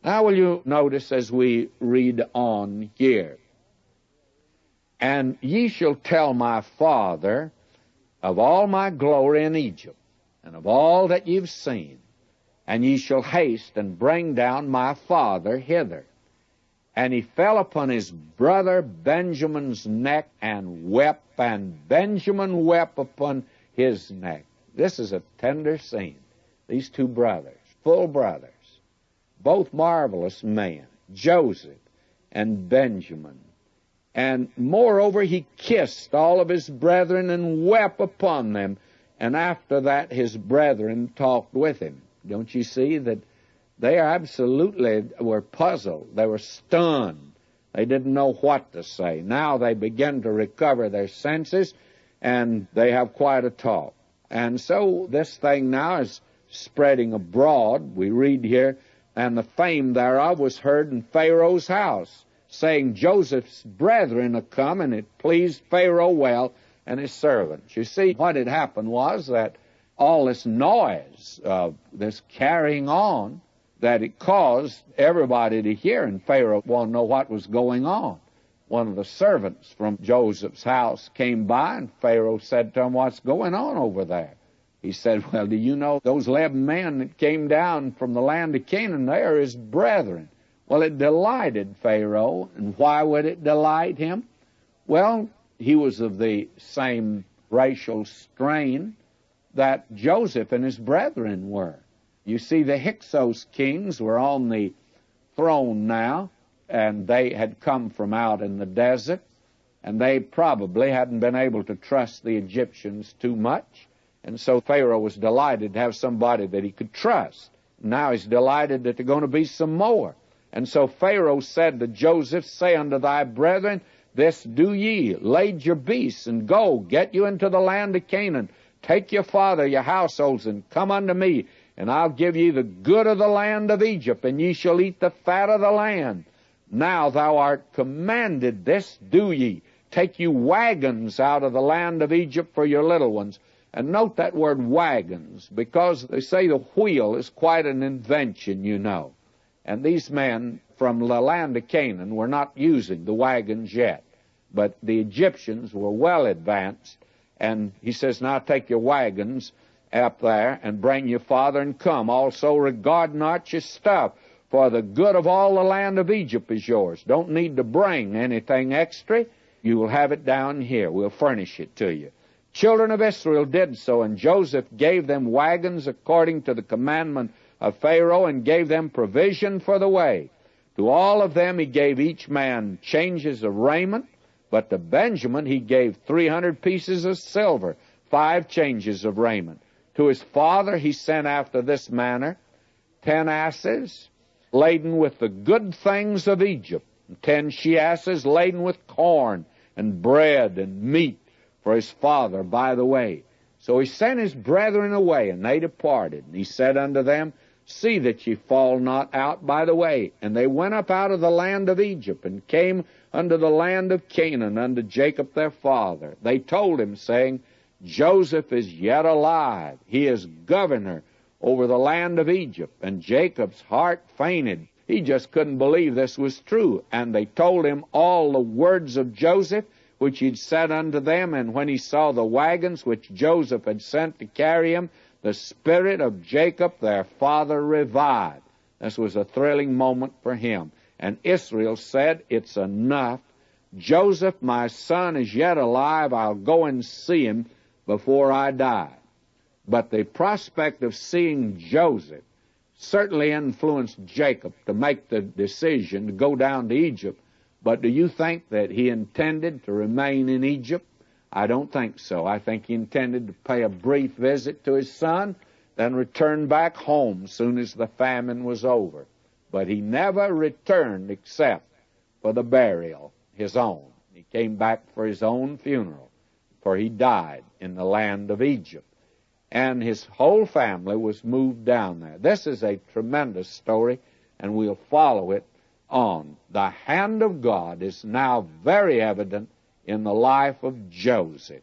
Now will you notice as we read on here, and ye shall tell my father of all my glory in Egypt, and of all that you've seen, and ye shall haste and bring down my father hither. And he fell upon his brother Benjamin's neck and wept, and Benjamin wept upon his neck. This is a tender scene. These two brothers, full brothers, both marvelous men, Joseph and Benjamin. And moreover, he kissed all of his brethren and wept upon them. And after that, his brethren talked with him. Don't you see that they absolutely were puzzled. They were stunned. They didn't know what to say. Now they begin to recover their senses, and they have quite a talk. And so this thing now is spreading abroad. We read here, and the fame thereof was heard in Pharaoh's house, saying, Joseph's brethren are come, and it pleased Pharaoh well and his servants. You see, what had happened was that all this noise, this carrying on, that it caused everybody to hear, and Pharaoh wanted to know what was going on. One of the servants from Joseph's house came by, and Pharaoh said to him, what's going on over there? He said, well, do you know those 11 men that came down from the land of Canaan? They are his brethren. Well, it delighted Pharaoh, and why would it delight him? Well, he was of the same racial strain that Joseph and his brethren were. You see, the Hyksos kings were on the throne now, and they had come from out in the desert, and they probably hadn't been able to trust the Egyptians too much, and so Pharaoh was delighted to have somebody that he could trust. Now he's delighted that there are going to be some more. And so Pharaoh said to Joseph, say unto thy brethren, this do ye, lade your beasts, and go, get you into the land of Canaan. Take your father, your households, and come unto me, and I'll give ye the good of the land of Egypt, and ye shall eat the fat of the land. Now thou art commanded, this do ye. Take you wagons out of the land of Egypt for your little ones. And note that word wagons, because they say the wheel is quite an invention, you know. And these men from the land of Canaan were not using the wagons yet. But the Egyptians were well advanced. And he says, now take your wagons up there and bring your father and come. Also regard not your stuff, for the good of all the land of Egypt is yours. Don't need to bring anything extra. You will have it down here. We'll furnish it to you. Children of Israel did so, and Joseph gave them wagons according to the commandment of Pharaoh, and gave them provision for the way. To all of them he gave each man changes of raiment, but to Benjamin he gave 300 pieces of silver, 5 changes of raiment. To his father he sent after this manner 10 asses laden with the good things of Egypt, and 10 she-asses laden with corn and bread and meat for his father by the way. So he sent his brethren away, and they departed. And he said unto them, see that ye fall not out by the way. And they went up out of the land of Egypt, and came unto the land of Canaan, unto Jacob their father. They told him, saying, Joseph is yet alive. He is governor over the land of Egypt. And Jacob's heart fainted. He just couldn't believe this was true. And they told him all the words of Joseph, which he'd said unto them. And when he saw the wagons which Joseph had sent to carry him, the spirit of Jacob their father revived. This was a thrilling moment for him. And Israel said, it's enough. Joseph, my son, is yet alive. I'll go and see him before I die. But the prospect of seeing Joseph certainly influenced Jacob to make the decision to go down to Egypt. But do you think that he intended to remain in Egypt? I don't think so. I think he intended to pay a brief visit to his son, then return back home as soon as the famine was over. But he never returned except for the burial, his own. He came back for his own funeral, for he died in the land of Egypt. And his whole family was moved down there. This is a tremendous story, and we'll follow it on. The hand of God is now very evident in the life of Joseph.